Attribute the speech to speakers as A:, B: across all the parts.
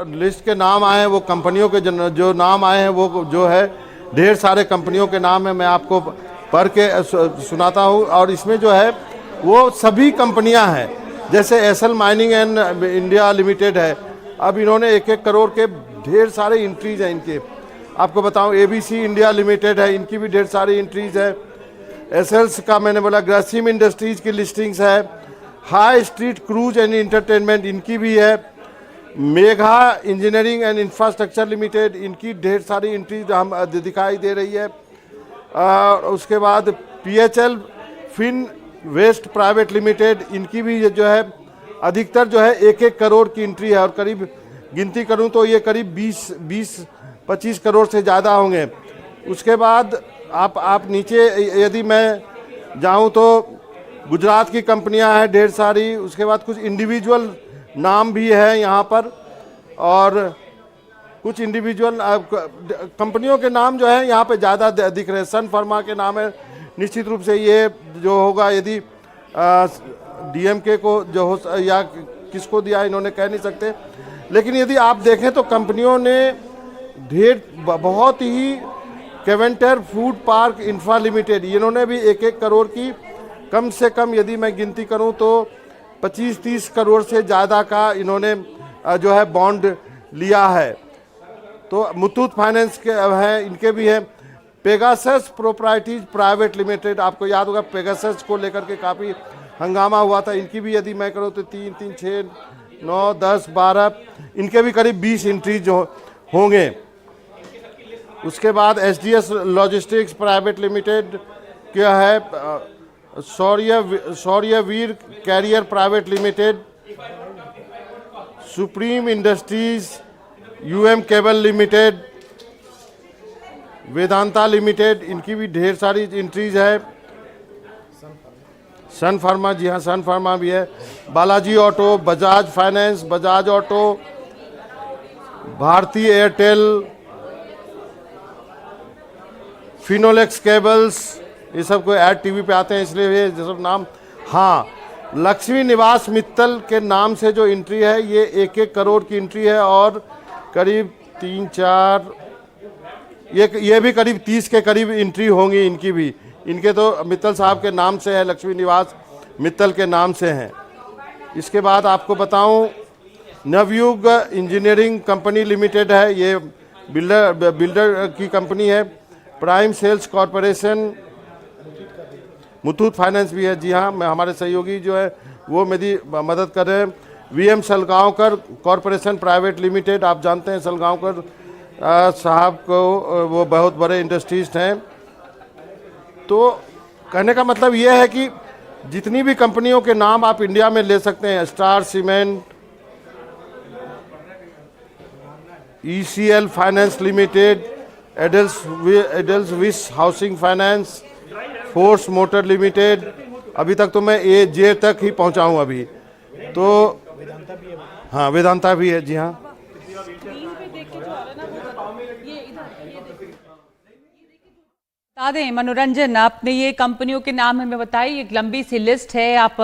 A: List के नाम आए हैं वो कंपनियों के जो नाम आए हैं वो जो है ढेर सारे कंपनियों के नाम है, मैं आपको पढ़ के सुनाता हूँ। और इसमें जो है वो सभी कंपनियां हैं, जैसे SL mining and India limited है। अब इन्होंने 1-1 करोड़ के ढेर सारे इंट्रीज हैं इनके। आपको बताऊं एबीसी इंडिया लिमिटेड है, इनकी भी ढेर सारी इंट्रीज है। एसएल्स का मैंने बोला, ग्रासिम इंडस्ट्रीज की लिस्टिंग्स है। High street cruise and entertainment इनकी भी है। Megha engineering and infrastructure limited, इनकी ढेर सारी एंट्रीज हम दिखाई दे रही है। उसके बाद PHL fin west private limited, इनकी भी जो है अधिकतर जो है 1-1 करोड़ की एंट्री है, और करीब गिनती करूं तो ये करीब 20-25 करोड़ से ज़्यादा होंगे। उसके बाद आप नीचे यदि मैं जाऊं तो गुजरात की कंपनियां हैं ढेर सारी। उसके बाद कुछ इंडिविजुअल नाम भी है यहाँ पर, और कुछ इंडिविजुअल कंपनियों के नाम जो है यहाँ पे ज़्यादा दिख रहे हैं। सन फार्मा के नाम है, निश्चित रूप से ये जो होगा यदि डीएमके को जो हो या किसको दिया इन्होंने कह नहीं सकते, लेकिन यदि आप देखें तो कंपनियों ने ढेर बहुत ही Keventer food park infra limited, इन्होंने भी 1-1 करोड़ की कम से कम यदि मैं गिनती करूं तो 25-30 करोड़ से ज़्यादा का इन्होंने जो है बॉन्ड लिया है। तो मुथूट फाइनेंस के हैं, इनके भी हैं। पेगासस प्रोप्राइटीज प्राइवेट लिमिटेड, आपको याद होगा पेगासस को लेकर के काफ़ी हंगामा हुआ था, इनकी भी यदि मैं करूँ तो 3, 6, 9, 10, 12 इनके भी करीब 20 एंट्रीज होंगे। उसके बाद एसडीएस लॉजिस्टिक्स प्राइवेट लिमिटेड क्या है, Shauryaveer career private limited, supreme industries, UM cable limited, Vedanta limited, इनकी भी ढेर सारी एंट्रीज है। सन फार्मा, जी हाँ सन फार्मा भी है। Balaji auto, Bajaj finance, Bajaj auto, Bharti Airtel, Finolex cables, ये सब को ऐड टीवी पे आते हैं इसलिए ये सब नाम। हाँ, लक्ष्मी निवास मित्तल के नाम से जो एंट्री है ये 1-1 करोड़ की एंट्री है, और करीब 3-4 ये भी करीब 30 के करीब एंट्री होंगी इनकी भी। इनके तो मित्तल साहब के नाम से है, लक्ष्मी निवास मित्तल के नाम से हैं। इसके बाद आपको बताऊं नवयुग इंजीनियरिंग कंपनी लिमिटेड है, ये बिल्डर की कंपनी है। Prime Sales Corporation, Muthoot Finance भी है, जी हाँ मैं हमारे सहयोगी जो है वो मेरी मदद कर रहे हैं। VM Salgaonkar corporation private limited, आप जानते हैं सलगांवकर साहब को, वो बहुत बड़े इंडस्ट्रीज हैं। तो कहने का मतलब ये है कि जितनी भी कंपनियों के नाम आप इंडिया में ले सकते हैं, star cement, ECL finance limited, idols housing finance, force motor limited, अभी तक तो मैं ए जे तक ही पहुंचा हूं अभी तो। हाँ वेदांता भी है, जी हाँ।
B: बता दें मनोरंजन, आपने ये कंपनियों के नाम हमें बताई, एक लंबी सी लिस्ट है, आप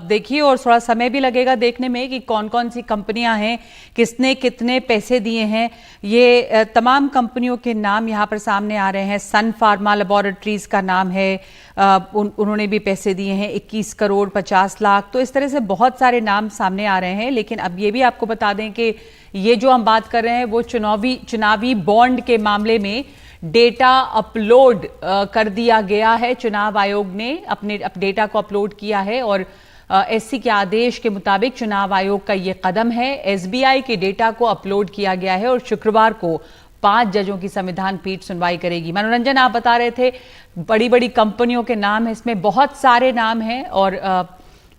B: देखिए और थोड़ा समय भी लगेगा देखने में कि कौन कौन सी कंपनियां हैं, किसने कितने पैसे दिए हैं। ये तमाम कंपनियों के नाम यहाँ पर सामने आ रहे हैं। सन फार्मा लेबोरेटरीज का नाम है, उन्होंने भी पैसे दिए हैं 21 करोड़ 50 लाख। तो इस तरह से बहुत सारे नाम सामने आ रहे हैं। लेकिन अब ये भी आपको बता दें कि ये जो हम बात कर रहे हैं वो चुनावी बॉन्ड के मामले में डेटा अपलोड कर दिया गया है। चुनाव आयोग ने अपने डेटा को अपलोड किया है और एससी के आदेश के मुताबिक चुनाव आयोग का ये कदम है। एसबीआई के डेटा को अपलोड किया गया है और शुक्रवार को 5 जजों की संविधान पीठ सुनवाई करेगी। मनोरंजन, आप बता रहे थे बड़ी बड़ी कंपनियों के नाम है, इसमें बहुत सारे नाम हैं और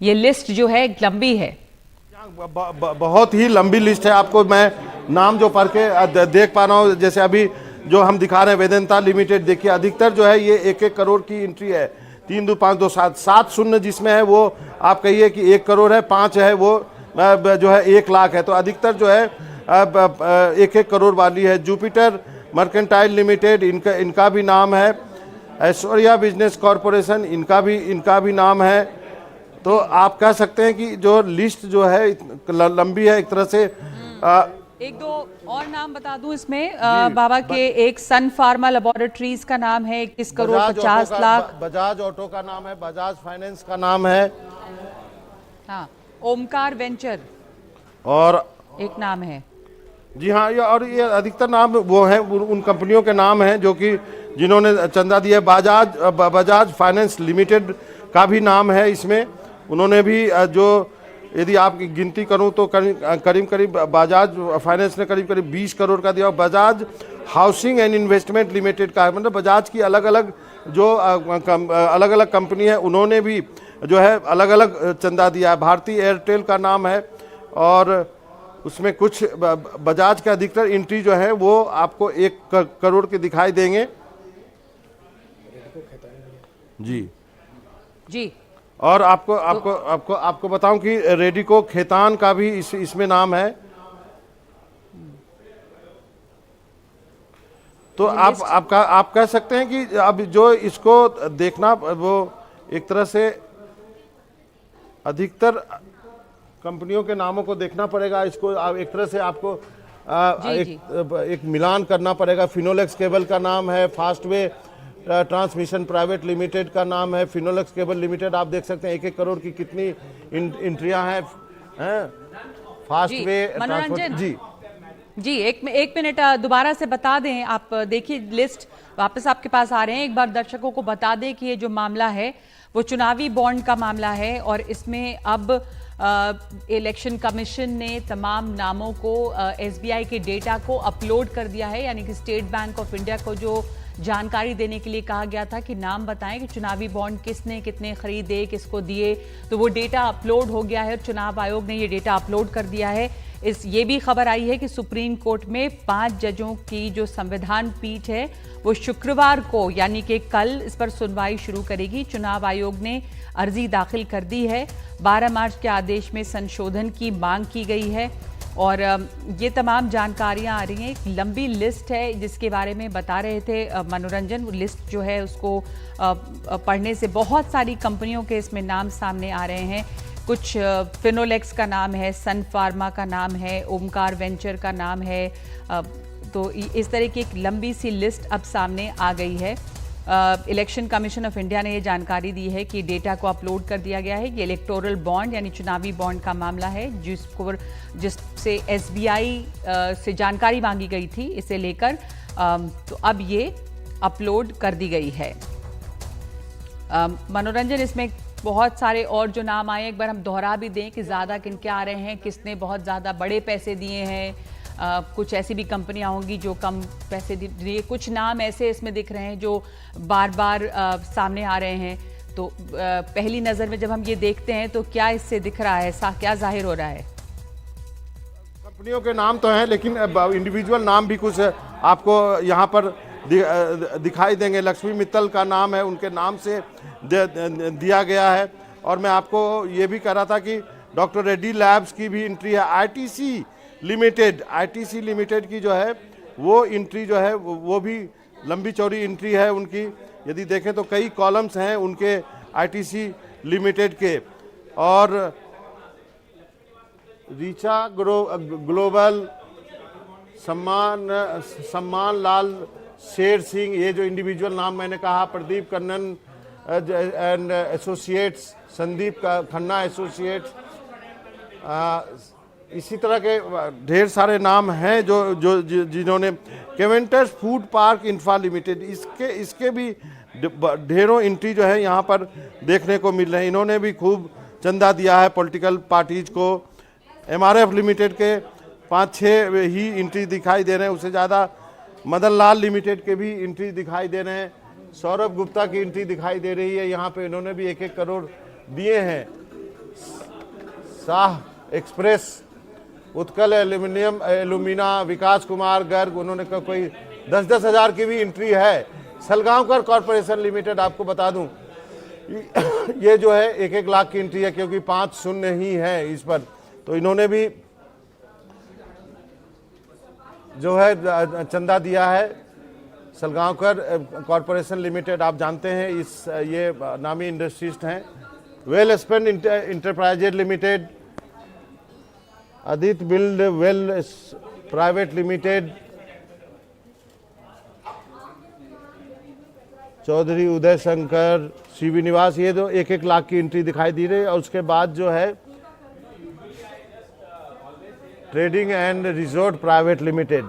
B: ये लिस्ट जो है लंबी है।
A: बहुत ही लंबी लिस्ट है। आपको मैं नाम जो पढ़ के देख पा रहा हूँ, जैसे अभी जो हम दिखा रहे हैं वेदांता लिमिटेड, देखिए अधिकतर जो है ये 1-1 करोड़ की एंट्री है। 3, 2, 5, 2, 7 7 शून्य जिसमें है वो आप कहिए कि 1 करोड़ है, 5 है वो जो है 1 लाख है। तो अधिकतर जो है 1-1 करोड़ वाली है। जुपिटर मर्केंटाइल लिमिटेड, इनका भी नाम है। ऐश्वर्या बिजनेस कॉरपोरेशन, इनका भी नाम है। तो आप कह सकते हैं कि जो लिस्ट जो है लंबी है एक तरह से।
B: एक दो और नाम बता दूं इसमें बाबा के, एक सन फार्मा लेबोरेटरीज का नाम है 21 करोड़
A: बजाज ऑटो
B: 50
A: का-
B: लाख।
A: बजाज ऑटो का नाम है, बजाज फाइनेंस का नाम है,
B: हाँ, ओमकार वेंचर
A: और
B: एक नाम है।
A: जी हाँ, ये अधिकतर नाम वो हैं, उन कंपनियों के नाम हैं जो कि जिन्होंने चंदा दिया है। बजाज फाइनेंस लिमिटेड का भी नाम है इसमें। उन्होंने भी जो, यदि आप गिनती करूं तो करीब बजाज फाइनेंस ने करीब 20 करोड़ का दिया। Bajaj housing and investment limited का है, मतलब बजाज की अलग अलग कंपनी है, उन्होंने भी जो है अलग अलग चंदा दिया है। भारतीय एयरटेल का नाम है, और उसमें कुछ बजाज का अधिकतर एंट्री जो है वो आपको 1 करोड़ के दिखाई देंगे। जी
B: जी,
A: और आपको बताऊं कि रेडिको खेतान का भी इसमें नाम है। तो आप कह सकते हैं कि अब जो इसको देखना, वो एक तरह से अधिकतर कंपनियों के नामों को देखना पड़ेगा। इसको एक तरह से आपको एक मिलान करना पड़ेगा। फिनोलेक्स केबल का नाम है, फास्टवे ट्रांसमिशन प्राइवेट लिमिटेड का नाम है, फिनोलेक्स केबल लिमिटेड। आप देख सकते हैं 1-1 करोड़ की कितनी एंट्रियां हैं। फास्टवे
B: मनोरंजन
A: जी
B: जी, एक मिनट दोबारा से बता दें। आप देखिए, लिस्ट वापस आपके पास आ रहे हैं। एक बार दर्शकों को बता दें कि ये जो मामला है वो चुनावी बॉन्ड का मामला है, और इसमें अब इलेक्शन कमीशन ने तमाम नामों को एसबीआई के डेटा को अपलोड कर दिया है। यानी कि स्टेट बैंक ऑफ इंडिया को जो जानकारी देने के लिए कहा गया था कि नाम बताएं कि चुनावी बॉन्ड किसने कितने खरीदे, किसको दिए, तो वो डेटा अपलोड हो गया है और चुनाव आयोग ने ये डेटा अपलोड कर दिया है। ये भी खबर आई है कि सुप्रीम कोर्ट में 5 जजों की जो संविधान पीठ है वो शुक्रवार को, यानी कि कल, इस पर सुनवाई शुरू करेगी। चुनाव आयोग ने अर्जी दाखिल कर दी है। 12 मार्च के आदेश में संशोधन की मांग की गई है, और ये तमाम जानकारियां आ रही हैं। एक लंबी लिस्ट है जिसके बारे में बता रहे थे मनोरंजन। वो लिस्ट जो है उसको पढ़ने से बहुत सारी कंपनियों के इसमें नाम सामने आ रहे हैं। कुछ फिनोलेक्स का नाम है, सन फार्मा का नाम है, ओमकार वेंचर का नाम है। तो इस तरह की एक लंबी सी लिस्ट अब सामने आ गई है। इलेक्शन कमीशन ऑफ इंडिया ने ये जानकारी दी है कि डेटा को अपलोड कर दिया गया है। ये इलेक्टोरल बॉन्ड यानी चुनावी बॉन्ड का मामला है, जिससे एसबीआई से जानकारी मांगी गई थी इसे लेकर। तो अब ये अपलोड कर दी गई है। मनोरंजन, इसमें बहुत सारे और जो नाम आए, एक बार हम दोहरा भी दें कि ज़्यादा किनके आ रहे हैं, किसने बहुत ज़्यादा बड़े पैसे दिए हैं। कुछ ऐसी भी कंपनियां होंगी जो कम पैसे दिए। कुछ नाम ऐसे इसमें दिख रहे हैं जो बार बार सामने आ रहे हैं। तो पहली नज़र में जब हम ये देखते हैं तो क्या इससे दिख रहा है, क्या जाहिर हो रहा है?
A: कंपनियों के नाम तो हैं, लेकिन इंडिविजुअल नाम भी कुछ आपको यहाँ पर दिखाई देंगे। लक्ष्मी मित्तल का नाम है, उनके नाम से दिया गया है। और मैं आपको ये भी कह रहा था कि डॉक्टर रेड्डी लैब्स की भी एंट्री है। आईटीसी लिमिटेड की जो है वो एंट्री जो है वो भी लंबी चौड़ी एंट्री है उनकी। यदि देखें तो कई कॉलम्स हैं उनके आईटीसी लिमिटेड के। और रीचा ग्लोबल, सम्मान लाल शेर सिंह, ये जो इंडिविजुअल नाम मैंने कहा, Pradeep Kannan and associates, Sandeep Khanna associates, इसी तरह के ढेर सारे नाम हैं जिन्होंने Keventers food park infra limited, इसके भी ढेरों एंट्री जो है यहाँ पर देखने को मिल रहे हैं। इन्होंने भी खूब चंदा दिया है पॉलिटिकल पार्टीज को। एमआरएफ लिमिटेड के 5-6 ही एंट्री दिखाई दे रहे हैं, उससे ज़्यादा मदन लाल लिमिटेड के भी एंट्री दिखाई दे रहे हैं। सौरभ गुप्ता की एंट्री दिखाई दे रही है यहाँ पे, इन्होंने भी 1-1 करोड़ दिए हैं। शाह एक्सप्रेस, उत्कल एल्यूमिना, विकास कुमार गर्ग, उन्होंने कोई 10-10 हज़ार की भी एंट्री है। सलगांवकर कॉरपोरेशन लिमिटेड, आपको बता दूं ये जो है 1-1 लाख की एंट्री है, क्योंकि 5 शून्य ही है इस पर। तो इन्होंने भी जो है चंदा दिया है। सलगांवकर कॉरपोरेशन लिमिटेड आप जानते हैं, ये नामी इंडस्ट्रिस्ट हैं। Well spend enterprises limited, Aditya build well private limited, Chaudhary Uday Shankar, Srinivas, ये तो 1-1 लाख की एंट्री दिखाई दे रही है। और उसके बाद जो है trading and resort private limited,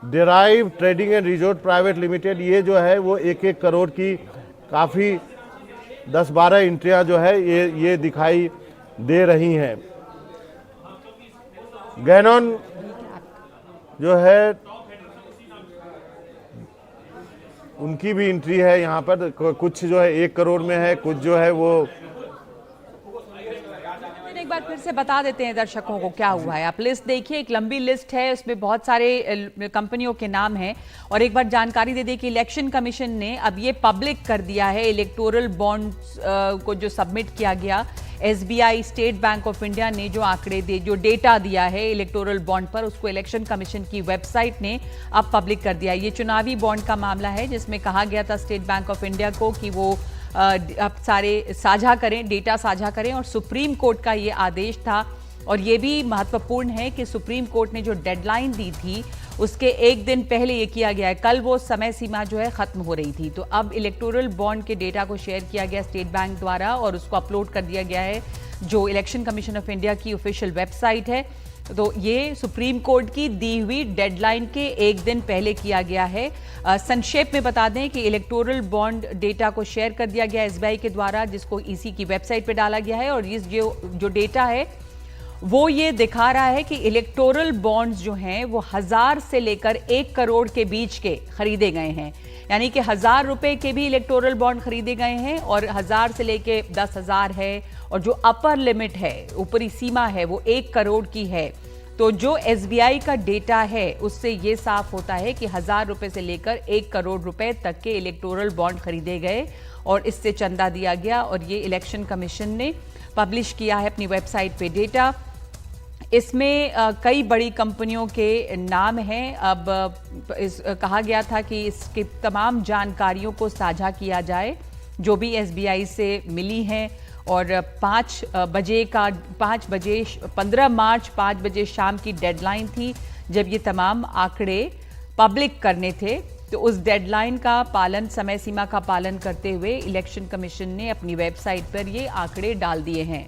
A: derive trading and resort private limited, ये जो है वो 1-1 करोड़ की काफ़ी 10-12 एंट्रियां जो है ये दिखाई दे रही हैं। गैनन जो है उनकी भी एंट्री है यहाँ पर, कुछ जो है 1 करोड़ में है, कुछ जो है वो।
B: एक बार फिर से बता देते हैं दर्शकों को क्या हुआ है। आप लिस्ट देखिए, एक लंबी लिस्ट है, उसमें बहुत सारे कंपनियों के नाम हैं। और एक बार जानकारी दे दें कि इलेक्शन कमीशन ने अब ये पब्लिक कर दिया है इलेक्टोरल बॉन्ड्स को जो सबमिट किया गया। SBI, state bank of India ने जो आंकड़े जो डेटा दिया है इलेक्टोरल बॉन्ड पर, उसको इलेक्शन कमीशन की वेबसाइट ने अब पब्लिक कर दिया। ये चुनावी बॉन्ड का मामला है जिसमें कहा गया था स्टेट बैंक ऑफ इंडिया को कि वो अब सारे साझा करें, डेटा साझा करें, और सुप्रीम कोर्ट का ये आदेश था। और ये भी महत्वपूर्ण है कि सुप्रीम कोर्ट ने जो डेडलाइन दी थी उसके 1 दिन पहले ये किया गया है। कल वो समय सीमा जो है खत्म हो रही थी, तो अब इलेक्टोरल बॉन्ड के डेटा को शेयर किया गया स्टेट बैंक द्वारा और उसको अपलोड कर दिया गया है जो इलेक्शन कमीशन ऑफ इंडिया की ऑफिशियल वेबसाइट है। तो ये सुप्रीम कोर्ट की दी हुई डेडलाइन के 1 दिन पहले किया गया है। संक्षेप में बता दें कि इलेक्टोरल बॉन्ड डेटा को शेयर कर दिया गया एसबीआई के द्वारा, जिसको ईसी की वेबसाइट पे डाला गया है। और इस जो डेटा है वो ये दिखा रहा है कि इलेक्टोरल बॉन्ड्स जो हैं वो 1000 से लेकर 1 करोड़ के बीच के खरीदे गए हैं। यानी कि 1000 रुपए के भी इलेक्टोरल बॉन्ड खरीदे गए हैं और 1000 से लेके 10,000 है, और जो अपर लिमिट है, ऊपरी सीमा है, वो 1 करोड़ की है। तो जो एसबीआई का डेटा है उससे ये साफ होता है कि 1000 रुपए से लेकर 1 करोड़ रुपए तक के इलेक्टोरल बॉन्ड खरीदे गए और इससे चंदा दिया गया। और ये इलेक्शन कमीशन ने पब्लिश किया है अपनी वेबसाइट पे डेटा। इसमें कई बड़ी कंपनियों के नाम हैं। अब कहा गया था कि इसके तमाम जानकारियों को साझा किया जाए जो भी एसबीआई से मिली हैं। और 15 मार्च 5 बजे शाम की डेडलाइन थी जब ये तमाम आंकड़े पब्लिक करने थे। तो उस डेडलाइन का पालन, समय सीमा का पालन करते हुए इलेक्शन कमीशन ने अपनी वेबसाइट पर ये आंकड़े डाल दिए हैं।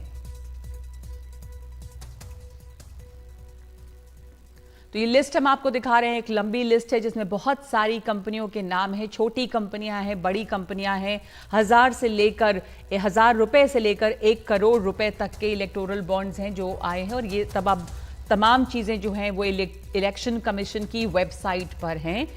B: तो ये लिस्ट हम आपको दिखा रहे हैं, एक लंबी लिस्ट है जिसमें बहुत सारी कंपनियों के नाम हैं। छोटी कंपनियां हैं, बड़ी कंपनियां हैं। 1000 रुपए से लेकर 1 करोड़ रुपए तक के इलेक्टोरल बॉन्ड्स हैं जो आए हैं। और ये तमाम चीजें जो हैं वो इलेक्शन कमीशन की वेबसाइट पर हैं।